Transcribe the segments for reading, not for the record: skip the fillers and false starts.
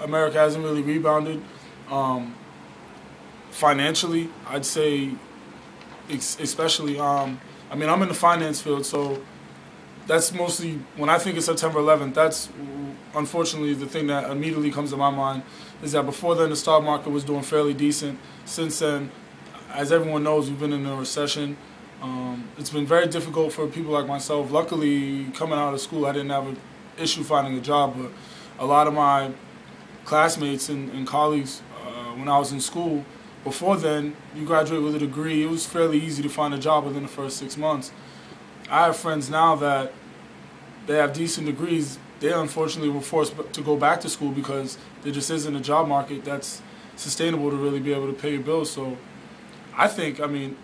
America hasn't really rebounded. Financially, I'd say, especially, I mean, I'm in the finance field, so that's mostly, when I think of September 11th, that's unfortunately the thing that immediately comes to my mind, is that before then the stock market was doing fairly decent. Since then, as everyone knows, we've been in a recession. It's been very difficult for people like myself. Luckily, coming out of school, I didn't have an issue finding a job, but a lot of my classmates and colleagues, when I was in school, before then, you graduate with a degree, it was fairly easy to find a job within the first 6 months. I have friends now that they have decent degrees. They unfortunately were forced to go back to school because there just isn't a job market that's sustainable to really be able to pay your bills. So I think, I mean,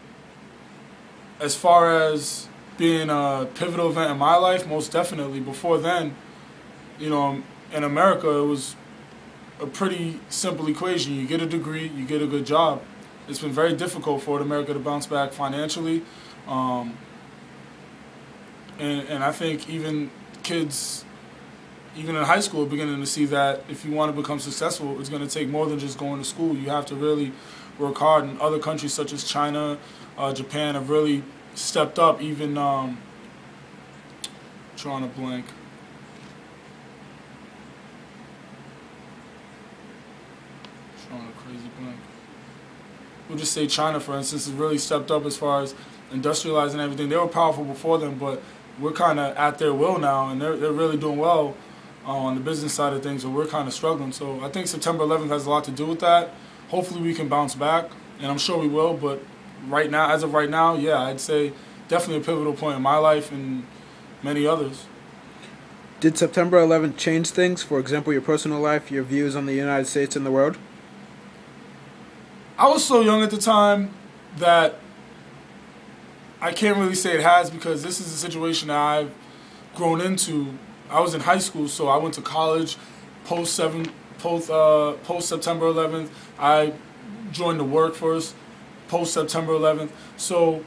as far as being a pivotal event in my life, most definitely. Before then, you know, in America, it was a pretty simple equation. You get a degree, you get a good job. It's been very difficult for America to bounce back financially. And I think even kids, even in high school, are beginning to see that if you want to become successful, it's going to take more than just going to school. You have to really work hard. And other countries such as China, Japan have really stepped up. Even drawing a blank. Drawing a crazy blank. We'll just say China, for instance, has really stepped up as far as industrializing everything. They were powerful before them, but we're kind of at their will now, and they're really doing well on the business side of things, and we're kind of struggling. So I think September 11th has a lot to do with that. Hopefully we can bounce back, and I'm sure we will, but right now, as of right now, yeah, I'd say definitely a pivotal point in my life and many others. Did September 11th change things? For example, your personal life, your views on the United States and the world? I was so young at the time that I can't really say it has, because this is a situation that I've grown into. I was in high school, so I went to college post September 11th. I joined the workforce post September 11th. So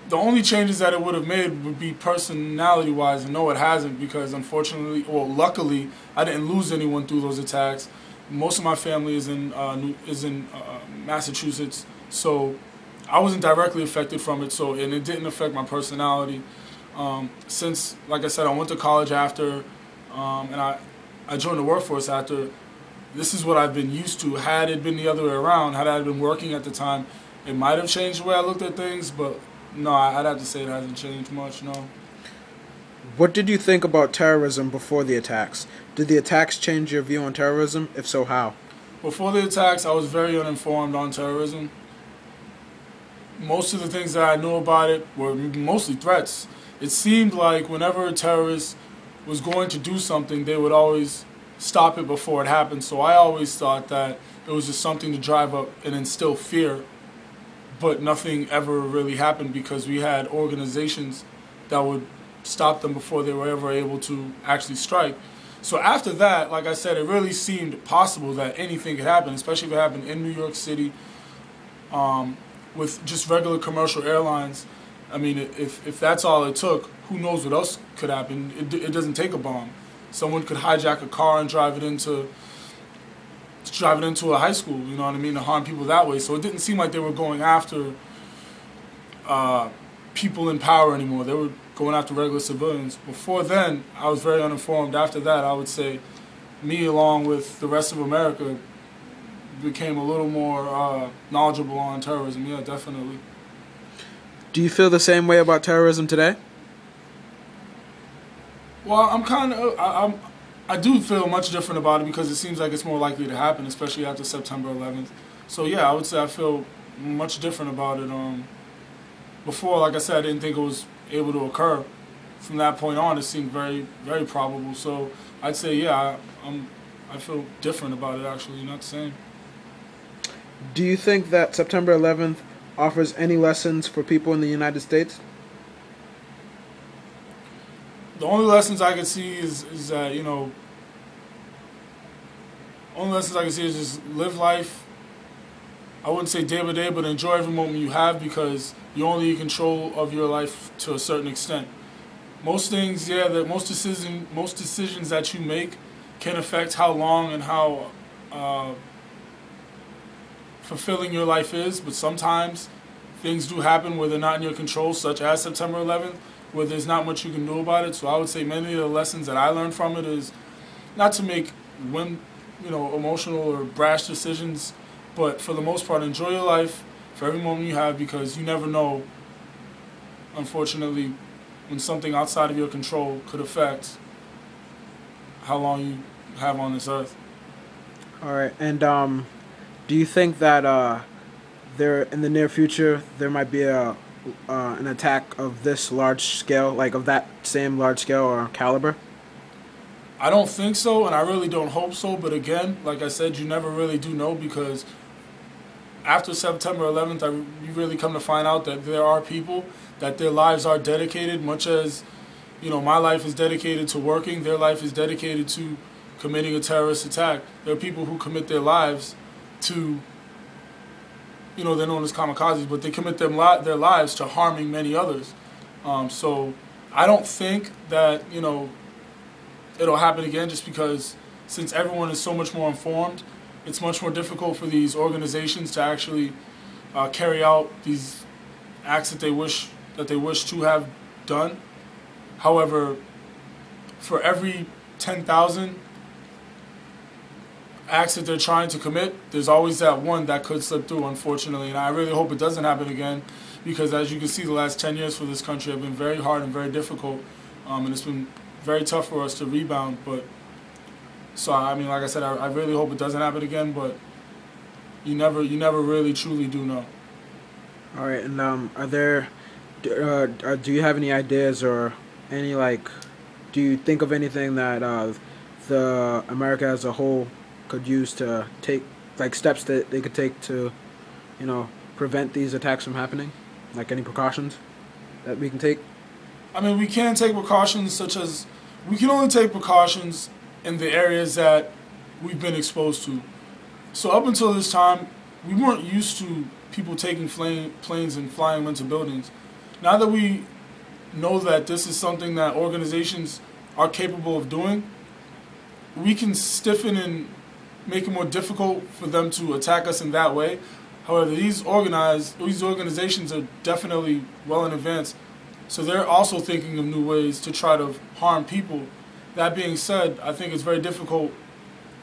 the only changes that it would have made would be personality-wise, and no, it hasn't, because unfortunately, or luckily, I didn't lose anyone through those attacks. Most of my family is in Massachusetts, so I wasn't directly affected from it, and it didn't affect my personality. Since, like I said, I went to college after, and I joined the workforce after. This is what I've been used to. Had it been the other way around, had I been working at the time, it might have changed the way I looked at things, but no, I'd have to say it hasn't changed much, no. What did you think about terrorism before the attacks? Did the attacks change your view on terrorism? If so, how? Before the attacks, I was very uninformed on terrorism. Most of the things that I knew about it were mostly threats. It seemed like whenever a terrorist was going to do something, they would always stop it before it happened. So I always thought that it was just something to drive up and instill fear, but nothing ever really happened because we had organizations that would stop them before they were ever able to actually strike. So after that, like I said, it really seemed possible that anything could happen, especially if it happened in New York City with just regular commercial airlines. I mean, if that's all it took, who knows what else could happen? It doesn't take a bomb. Someone could hijack a car and drive it into a high school, you know what I mean, to harm people that way. So it didn't seem like they were going after people in power anymore. They were going after regular civilians. Before then, I was very uninformed. After that, I would say me, along with the rest of America, became a little more knowledgeable on terrorism. Yeah, definitely. Do you feel the same way about terrorism today? Well, I do feel much different about it because it seems like it's more likely to happen, especially after September 11th. So yeah, I would say I feel much different about it. Before, like I said, I didn't think it was able to occur. From that point on, it seemed very, very probable. So I'd say, yeah, I feel different about it, actually, not the same. Do you think that September 11th offers any lessons for people in the United States? The only lessons I can see is that, only lessons I can see is just live life. I wouldn't say day by day, but enjoy every moment you have, because you're only in control of your life to a certain extent. Most things, yeah, most decisions that you make can affect how long and how fulfilling your life is, but sometimes things do happen where they're not in your control, such as September 11th, where there's not much you can do about it. So I would say many of the lessons that I learned from it is not to make emotional or brash decisions, but for the most part, enjoy your life for every moment you have, because you never know, unfortunately, when something outside of your control could affect how long you have on this earth. All right, and do you think that there in the near future there might be an attack of this large scale, like of that same large scale or caliber? I don't think so, and I really don't hope so. But again, like I said, you never really do know, because after September 11th, you really come to find out that there are people that their lives are dedicated, much as my life is dedicated to working. Their life is dedicated to committing a terrorist attack. There are people who commit their lives to, they're known as kamikazes, but they commit their lives to harming many others. So I don't think that, it'll happen again, just because since everyone is so much more informed, it's much more difficult for these organizations to actually carry out these acts that they wish to have done. However, for every 10,000 acts that they're trying to commit, there's always that one that could slip through, unfortunately. And I really hope it doesn't happen again, because as you can see, the last 10 years for this country have been very hard and very difficult, and it's been very tough for us to rebound. But so I mean, like I said, I really hope it doesn't happen again, but you never really truly do know. All right, and do you have any ideas or any do you think of anything that the America as a whole could use to take, steps that they could take to, prevent these attacks from happening? Like any precautions that we can take? I mean, we can take precautions, such as we can only take precautions in the areas that we've been exposed to. So up until this time, we weren't used to people taking planes and flying them into buildings. Now that we know that this is something that organizations are capable of doing, we can stiffen and make it more difficult for them to attack us in that way. However, these organizations are definitely well in advance, so they're also thinking of new ways to try to harm people. That being said, I think it's very difficult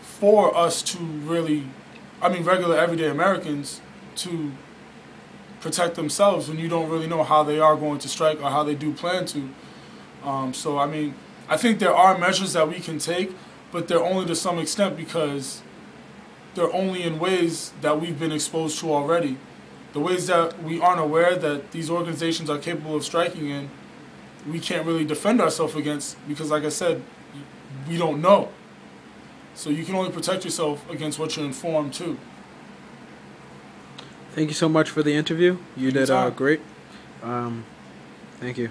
for us to regular everyday Americans, to protect themselves when you don't really know how they are going to strike or how they do plan to. So, I mean, I think there are measures that we can take, but they're only to some extent, because they're only in ways that we've been exposed to already. The ways that we aren't aware that these organizations are capable of striking in, we can't really defend ourselves against, because, like I said, we don't know. So you can only protect yourself against what you're informed to. Thank you so much for the interview. You did great. Thank you.